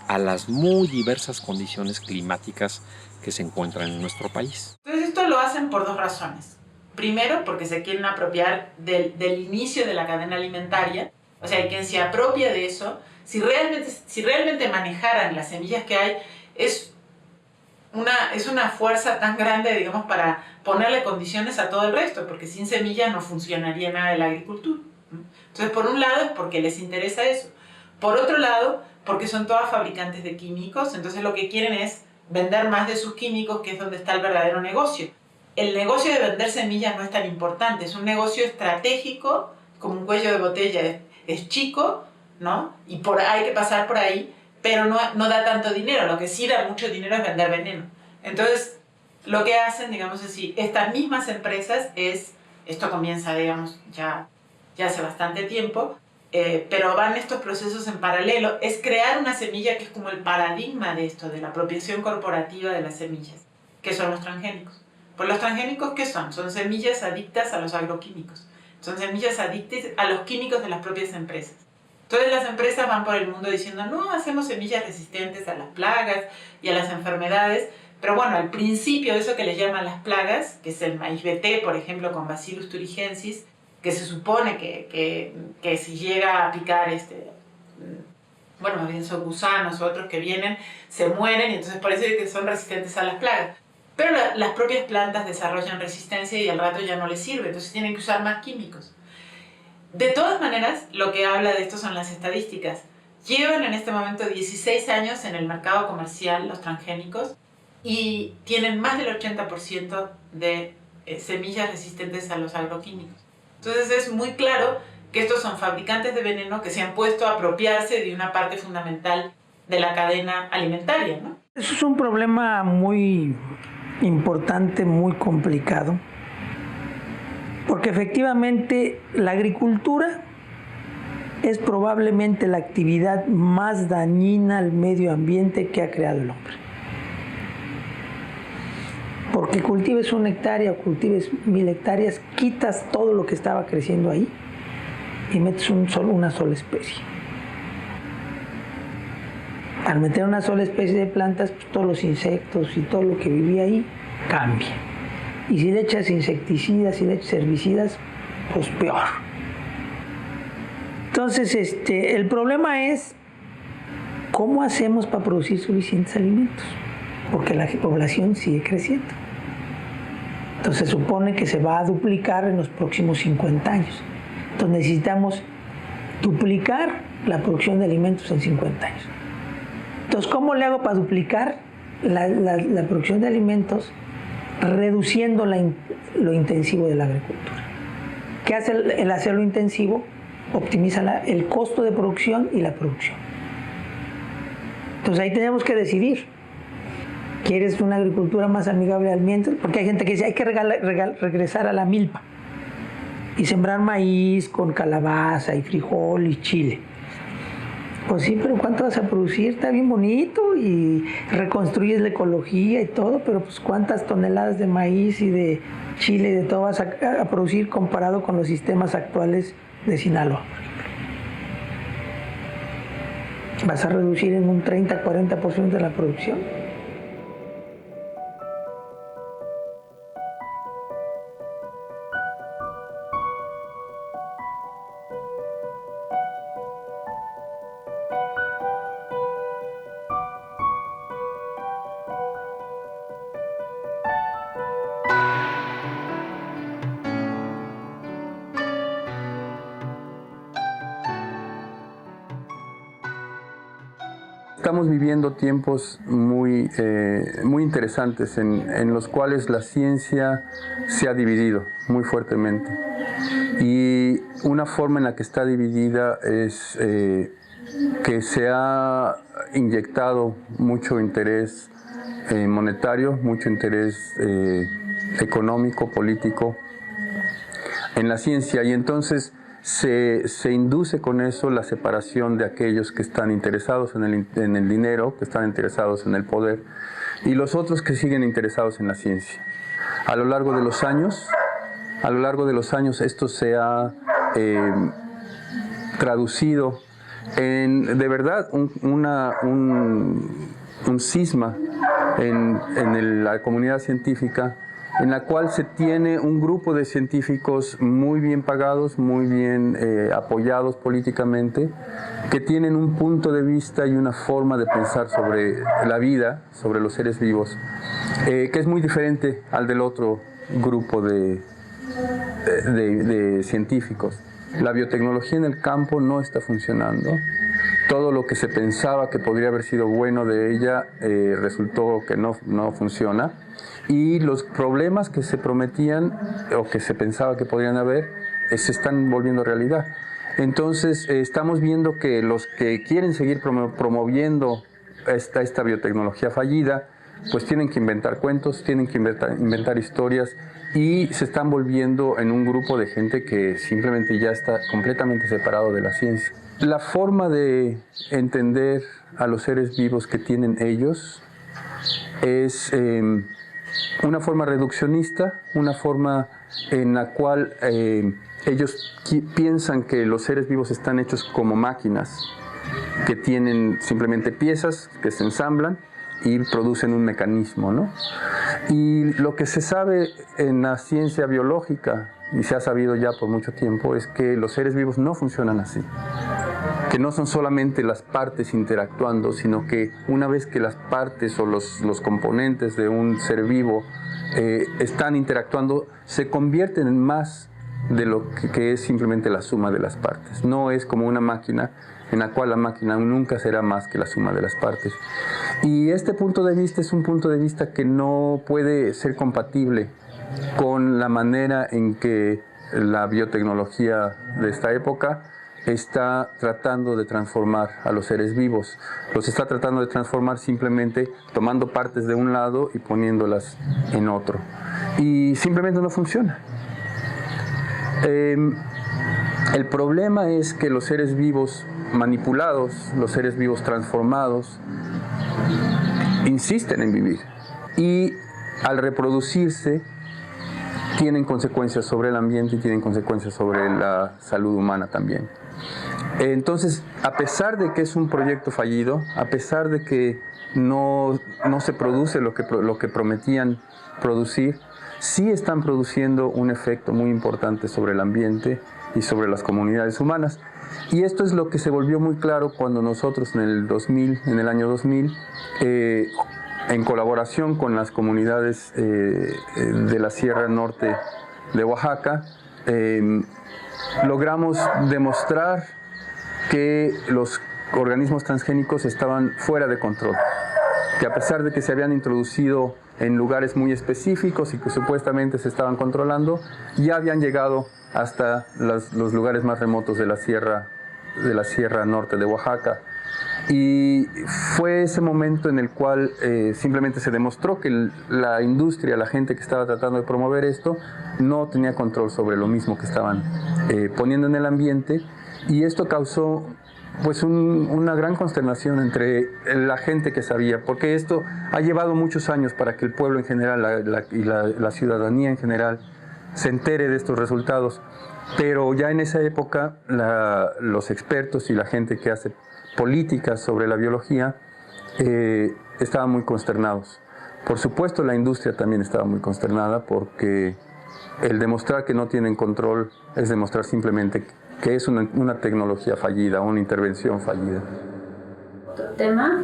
a las muy diversas condiciones climáticas que se encuentran en nuestro país. Entonces esto lo hacen por dos razones. Primero, porque se quieren apropiar del inicio de la cadena alimentaria. O sea, quien se apropia de eso, si realmente manejaran las semillas que hay, es una fuerza tan grande, digamos, para ponerle condiciones a todo el resto, porque sin semillas no funcionaría nada de la agricultura. Entonces, por un lado, es porque les interesa eso. Por otro lado, porque son todas fabricantes de químicos, entonces lo que quieren es vender más de sus químicos, que es donde está el verdadero negocio. El negocio de vender semillas no es tan importante, es un negocio estratégico, como un cuello de botella, es chico, ¿no? Y hay que pasar por ahí, pero no da tanto dinero. Lo que sí da mucho dinero es vender veneno. Entonces, lo que hacen, digamos así, estas mismas empresas esto comienza, digamos, ya hace bastante tiempo, pero van estos procesos en paralelo, es crear una semilla que es como el paradigma de esto, de la apropiación corporativa de las semillas, que son los transgénicos. Pues los transgénicos, ¿qué son? Son semillas adictas a los agroquímicos, son semillas adictas a los químicos de las propias empresas. Entonces las empresas van por el mundo diciendo, no, hacemos semillas resistentes a las plagas y a las enfermedades, pero bueno, al principio eso que les llaman las plagas, que es el maíz BT, por ejemplo, con Bacillus thuringiensis, que se supone que si llega a picar, bueno, más bien son gusanos o otros que vienen, se mueren, y entonces por eso es que son resistentes a las plagas. Pero las propias plantas desarrollan resistencia y al rato ya no les sirve, entonces tienen que usar más químicos. De todas maneras, lo que habla de esto son las estadísticas. Llevan en este momento 16 años en el mercado comercial los transgénicos y tienen más del 80% de semillas resistentes a los agroquímicos. Entonces es muy claro que estos son fabricantes de veneno que se han puesto a apropiarse de una parte fundamental de la cadena alimentaria, ¿no? Eso es un problema muy importante, muy complicado, porque efectivamente la agricultura es probablemente la actividad más dañina al medio ambiente que ha creado el hombre. Porque cultives 1 hectárea o cultives 1000 hectáreas, quitas todo lo que estaba creciendo ahí y metes una sola especie. Al meter una sola especie de plantas, pues todos los insectos y todo lo que vivía ahí cambia. Y si le echas insecticidas, si le echas herbicidas, pues peor. Entonces, el problema es cómo hacemos para producir suficientes alimentos, porque la población sigue creciendo. Entonces se supone que se va a duplicar en los próximos 50 años. Entonces necesitamos duplicar la producción de alimentos en 50 años. Entonces, ¿cómo le hago para duplicar la producción de alimentos reduciendo lo intensivo de la agricultura? ¿Qué hace el hacerlo intensivo? Optimiza el costo de producción y la producción. Entonces ahí tenemos que decidir. ¿Quieres una agricultura más amigable al ambiente? Porque hay gente que dice hay que regresar a la milpa y sembrar maíz con calabaza y frijol y chile. Pues sí, pero ¿cuánto vas a producir? Está bien bonito y reconstruyes la ecología y todo, pero pues ¿cuántas toneladas de maíz y de chile y de todo vas a producir comparado con los sistemas actuales de Sinaloa? ¿Vas a reducir en un 30-40% de la producción? Estamos viviendo tiempos muy interesantes en los cuales la ciencia se ha dividido muy fuertemente. Y una forma en la que está dividida es que se ha inyectado mucho interés monetario, mucho interés económico, político en la ciencia, y entonces se induce con eso la separación de aquellos que están interesados en el dinero, que están interesados en el poder, y los otros que siguen interesados en la ciencia. A lo largo de los años esto se ha traducido en, de verdad, un cisma en la comunidad científica, en la cual se tiene un grupo de científicos muy bien pagados, muy bien apoyados políticamente, que tienen un punto de vista y una forma de pensar sobre la vida, sobre los seres vivos, que es muy diferente al del otro grupo de científicos. La biotecnología en el campo no está funcionando. Todo lo que se pensaba que podría haber sido bueno de ella resultó que no funciona. Y los problemas que se prometían o que se pensaba que podrían haber se están volviendo realidad. Entonces estamos viendo que los que quieren seguir promoviendo esta biotecnología fallida, pues tienen que inventar cuentos, tienen que inventar historias, y se están volviendo en un grupo de gente que simplemente ya está completamente separado de la ciencia. La forma de entender a los seres vivos que tienen ellos es una forma reduccionista, una forma en la cual ellos piensan que los seres vivos están hechos como máquinas, que tienen simplemente piezas que se ensamblan y producen un mecanismo, ¿no? Y lo que se sabe en la ciencia biológica, y se ha sabido ya por mucho tiempo, es que los seres vivos no funcionan así. Que no son solamente las partes interactuando, sino que una vez que las partes o los componentes de un ser vivo están interactuando, se convierten en más de lo que es simplemente la suma de las partes. No es como una máquina en la cual la máquina nunca será más que la suma de las partes. Y este punto de vista es un punto de vista que no puede ser compatible con la manera en que la biotecnología de esta época está tratando de transformar a los seres vivos. Los está tratando de transformar simplemente tomando partes de un lado y poniéndolas en otro. Y simplemente no funciona. El problema es que los seres vivos manipulados, los seres vivos transformados, insisten en vivir. Y al reproducirse, tienen consecuencias sobre el ambiente y tienen consecuencias sobre la salud humana también. Entonces, a pesar de que es un proyecto fallido, a pesar de que no se produce lo que prometían producir, sí están produciendo un efecto muy importante sobre el ambiente y sobre las comunidades humanas. Y esto es lo que se volvió muy claro cuando nosotros en el año 2000, en colaboración con las comunidades de la Sierra Norte de Oaxaca, logramos demostrar que los organismos transgénicos estaban fuera de control, que a pesar de que se habían introducido en lugares muy específicos y que supuestamente se estaban controlando, ya habían llegado hasta los lugares más remotos de la Sierra Norte de Oaxaca. Y fue ese momento en el cual simplemente se demostró que la industria, la gente que estaba tratando de promover esto, no tenía control sobre lo mismo que estaban poniendo en el ambiente, y esto causó pues una gran consternación entre la gente que sabía, porque esto ha llevado muchos años para que el pueblo en general y la ciudadanía en general se entere de estos resultados, pero ya en esa época los expertos y la gente que hace políticas sobre la biología estaban muy consternados. Por supuesto, la industria también estaba muy consternada, porque el demostrar que no tienen control es demostrar simplemente que es una tecnología fallida, una intervención fallida. Otro tema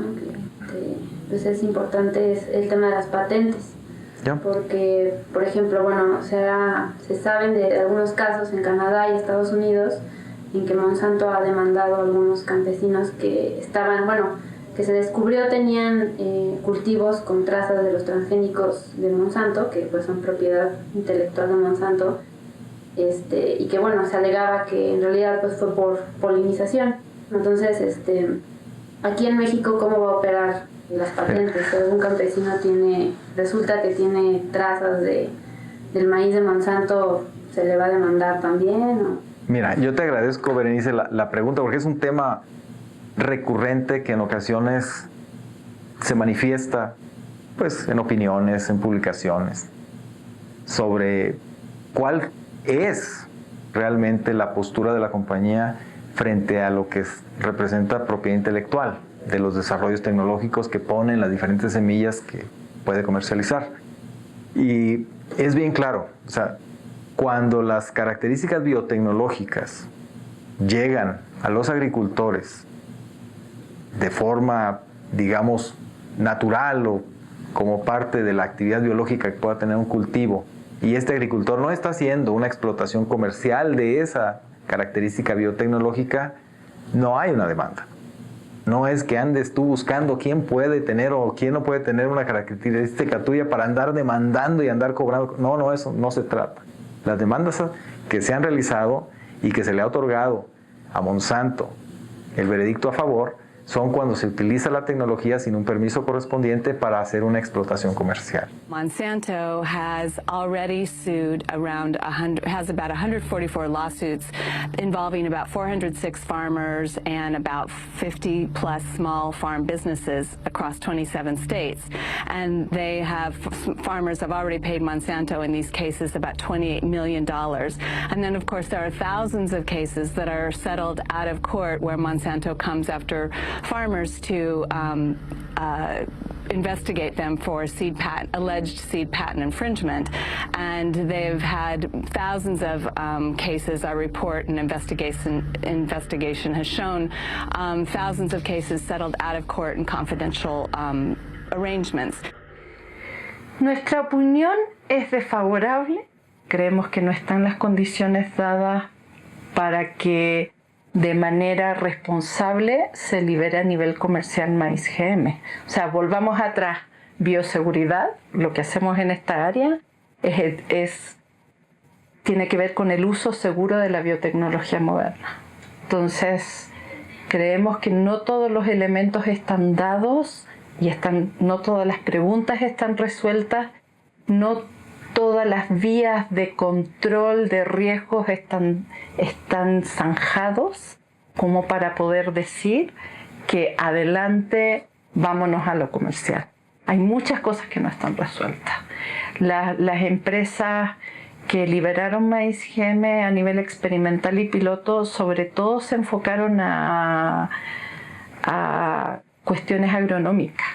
que pues es importante es el tema de las patentes. Porque, por ejemplo, bueno, se saben de algunos casos en Canadá y Estados Unidos en que Monsanto ha demandado a algunos campesinos que que se descubrió tenían cultivos con trazas de los transgénicos de Monsanto, que pues son propiedad intelectual de Monsanto, y que bueno, se alegaba que en realidad pues fue por polinización. Entonces, aquí en México, ¿cómo va a operar las patentes? Si algún campesino resulta que tiene trazas del maíz de Monsanto, ¿se le va a demandar también? ¿O? Mira, yo te agradezco, Berenice, la pregunta, porque es un tema recurrente que en ocasiones se manifiesta pues, en opiniones, en publicaciones, sobre cuál es realmente la postura de la compañía frente a lo que representa propiedad intelectual de los desarrollos tecnológicos que ponen las diferentes semillas que puede comercializar. Y es bien claro, o sea, cuando las características biotecnológicas llegan a los agricultores de forma, digamos, natural o como parte de la actividad biológica que pueda tener un cultivo, y este agricultor no está haciendo una explotación comercial de esa característica biotecnológica, no hay una demanda. No es que andes tú buscando quién puede tener o quién no puede tener una característica tuya para andar demandando y andar cobrando. No, eso no se trata. Las demandas que se han realizado y que se le ha otorgado a Monsanto el veredicto a favor son cuando se utiliza la tecnología sin un permiso correspondiente para hacer una explotación comercial. Monsanto has already sued has about 144 lawsuits involving about 406 farmers and about 50 plus small farm businesses across 27 states. And farmers have already paid Monsanto in these cases about $28 million. And then of course there are thousands of cases that are settled out of court where Monsanto comes after farmers to investigate them for alleged seed patent infringement, and they've had thousands of cases. Our report and investigation has shown thousands of cases settled out of court in confidential arrangements. Nuestra opinión es desfavorable. Creemos que no están las condiciones dadas para que de manera responsable se libere a nivel comercial maíz GM. O sea, volvamos atrás. Bioseguridad, lo que hacemos en esta área tiene que ver con el uso seguro de la biotecnología moderna. Entonces, creemos que no todos los elementos están dados y no todas las preguntas están resueltas, no todas las vías de control de riesgos están zanjados como para poder decir que adelante, vámonos a lo comercial. Hay muchas cosas que no están resueltas. Las empresas que liberaron maíz GM a nivel experimental y piloto, sobre todo se enfocaron a cuestiones agronómicas,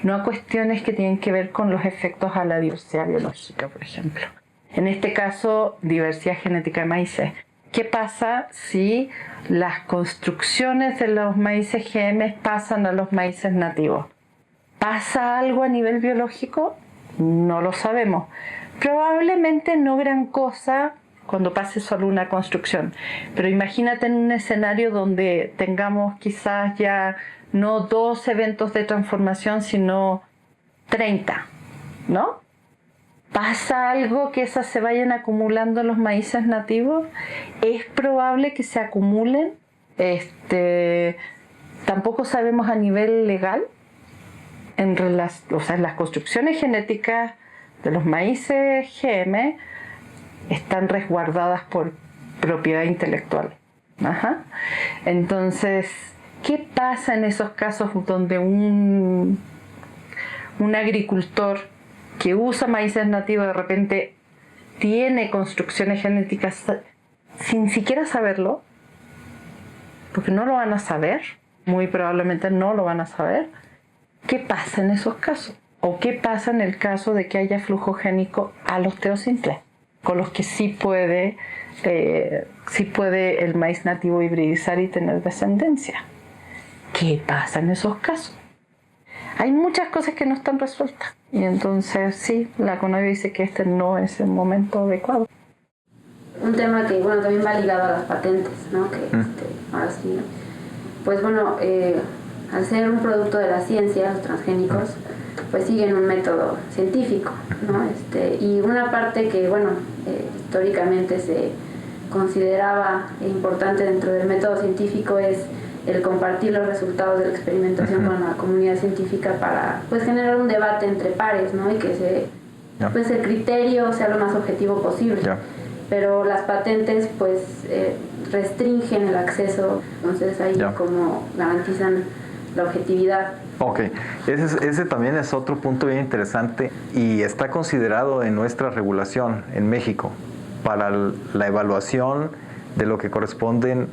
no a cuestiones que tienen que ver con los efectos a la diversidad biológica, por ejemplo. En este caso, diversidad genética de maíces. ¿Qué pasa si las construcciones de los maíces GM pasan a los maíces nativos? ¿Pasa algo a nivel biológico? No lo sabemos. Probablemente no gran cosa cuando pase solo una construcción. Pero imagínate en un escenario donde tengamos quizás ya no 2 eventos de transformación, sino 30, ¿no? ¿Pasa algo que esas se vayan acumulando en los maíces nativos? Es probable que se acumulen. Tampoco sabemos a nivel legal, las construcciones genéticas de los maíces GM están resguardadas por propiedad intelectual. Entonces, ¿qué pasa en esos casos donde un agricultor que usa maíces nativos de repente tiene construcciones genéticas sin siquiera saberlo? Porque no lo van a saber, muy probablemente no lo van a saber. ¿Qué pasa en esos casos? ¿O qué pasa en el caso de que haya flujo génico a los teosimples, con los que sí puede el maíz nativo hibridizar y tener descendencia? ¿Qué pasa en esos casos? Hay muchas cosas que no están resueltas. Y entonces sí, la CONABIO dice que este no es el momento adecuado. Un tema que también va ligado a las patentes, ¿no? Que ahora sí, pues al ser un producto de la ciencia, los transgénicos pues siguen un método científico, ¿no? Y una parte que históricamente se consideraba importante dentro del método científico es el compartir los resultados de la experimentación con la comunidad científica para pues generar un debate entre pares, ¿no? Y que pues el criterio sea lo más objetivo posible. Pero las patentes pues restringen el acceso, entonces ahí como garantizan la objetividad. Ok, ese también es otro punto bien interesante y está considerado en nuestra regulación en México para la evaluación de lo que corresponden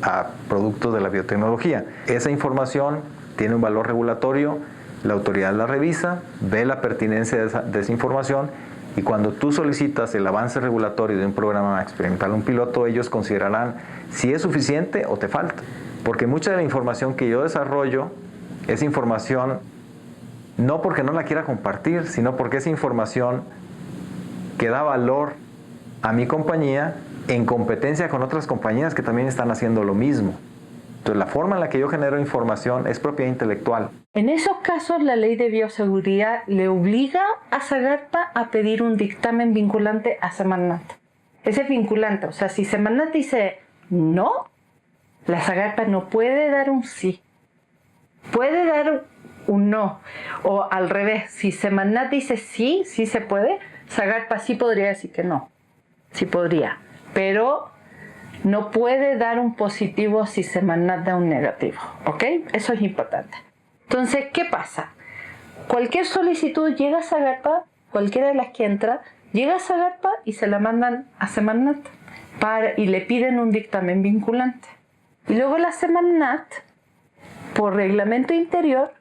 a productos de la biotecnología. Esa información tiene un valor regulatorio, la autoridad la revisa, ve la pertinencia de esa información y cuando tú solicitas el avance regulatorio de un programa experimental, un piloto, ellos considerarán si es suficiente o te falta. Porque mucha de la información que yo desarrollo es información no porque no la quiera compartir, sino porque es información que da valor a mi compañía en competencia con otras compañías que también están haciendo lo mismo. Entonces, la forma en la que yo genero información es propiedad intelectual. En esos casos, la ley de bioseguridad le obliga a Zagarpa a pedir un dictamen vinculante a Semarnat. Ese es vinculante, o sea, si Semarnat dice no, la Zagarpa no puede dar un sí. Puede dar un no. O al revés, si Semarnat dice sí, sí se puede, Zagarpa sí podría decir que no. Sí podría, pero no puede dar un positivo si Semarnat da un negativo, ¿ok? Eso es importante. Entonces, ¿qué pasa? Cualquier solicitud llega a Zagarpa, cualquiera de las que entra, llega a Zagarpa y se la mandan a Semarnat y le piden un dictamen vinculante. Y luego la Semarnat, por reglamento interior,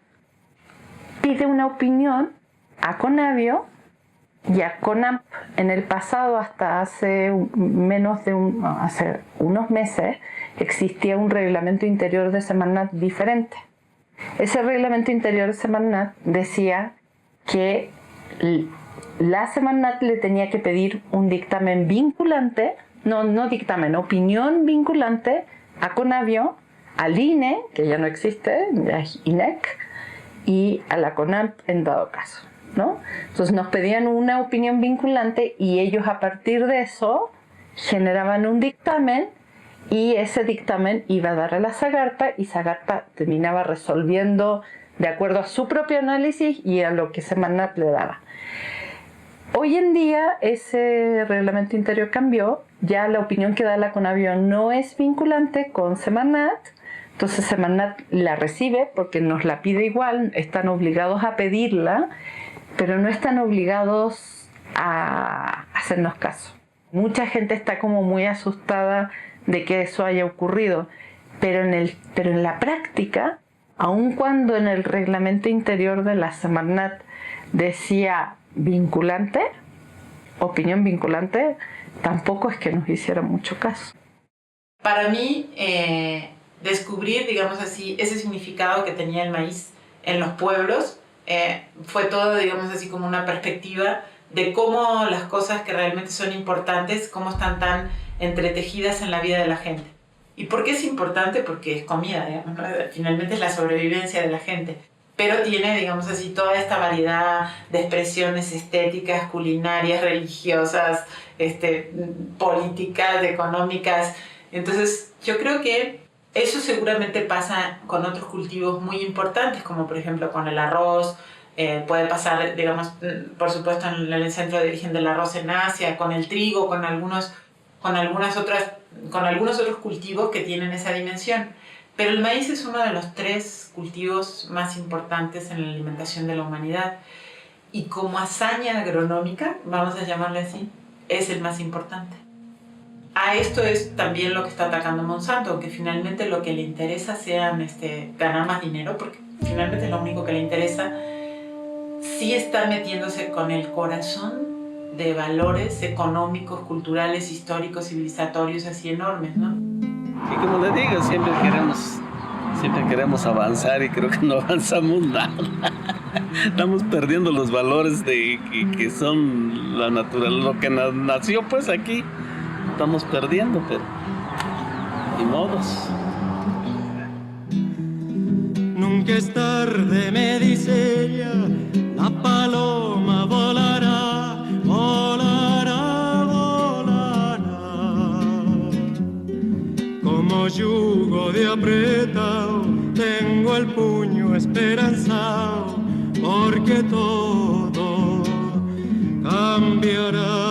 pide una opinión a Conavio y a CONAMP. En el pasado, hasta hace unos meses, existía un reglamento interior de Semarnat diferente. Ese reglamento interior de Semarnat decía que la Semarnat le tenía que pedir un dictamen vinculante, no dictamen, opinión vinculante a Conavio, al INE, que ya no existe, ya es INEC, y a la CONAMP en dado caso, ¿no? Entonces nos pedían una opinión vinculante y ellos a partir de eso generaban un dictamen y ese dictamen iba a dar a la Zagarpa y Zagarpa terminaba resolviendo de acuerdo a su propio análisis y a lo que Semarnat le daba. Hoy en día ese reglamento interior cambió, ya la opinión que da la Conavio no es vinculante con Semarnat, entonces Semarnat la recibe porque nos la pide igual, están obligados a pedirla, pero no están obligados a hacernos caso. Mucha gente está como muy asustada de que eso haya ocurrido, pero en la práctica, aun cuando en el reglamento interior de la Semarnat decía vinculante, opinión vinculante, tampoco es que nos hiciera mucho caso. Para mí, descubrir, digamos así, ese significado que tenía el maíz en los pueblos fue todo, digamos así, como una perspectiva de cómo las cosas que realmente son importantes, cómo están tan entretejidas en la vida de la gente. ¿Y por qué es importante? Porque es comida, digamos, ¿no? Finalmente es la sobrevivencia de la gente. Pero tiene, digamos así, toda esta variedad de expresiones estéticas, culinarias, religiosas, políticas, económicas. Entonces, yo creo que eso seguramente pasa con otros cultivos muy importantes, como por ejemplo con el arroz. Puede pasar, digamos, por supuesto, en el centro de origen del arroz en Asia, con el trigo, con algunos otros cultivos que tienen esa dimensión. Pero el maíz es uno de los 3 cultivos más importantes en la alimentación de la humanidad. Y como hazaña agronómica, vamos a llamarle así, es el más importante. A esto es también lo que está atacando Monsanto, que finalmente lo que le interesa sea ganar más dinero, porque finalmente es lo único que le interesa. Sí está metiéndose con el corazón de valores económicos, culturales, históricos, civilizatorios así enormes, ¿no? Y como le digo, siempre queremos avanzar y creo que no avanzamos nada. Estamos perdiendo los valores que son la naturaleza, lo que nació pues aquí. Estamos perdiendo, pero ni modos. Nunca es tarde, me dice ella, la paloma volará, volará, volará, como yugo de apretar. todo cambiará.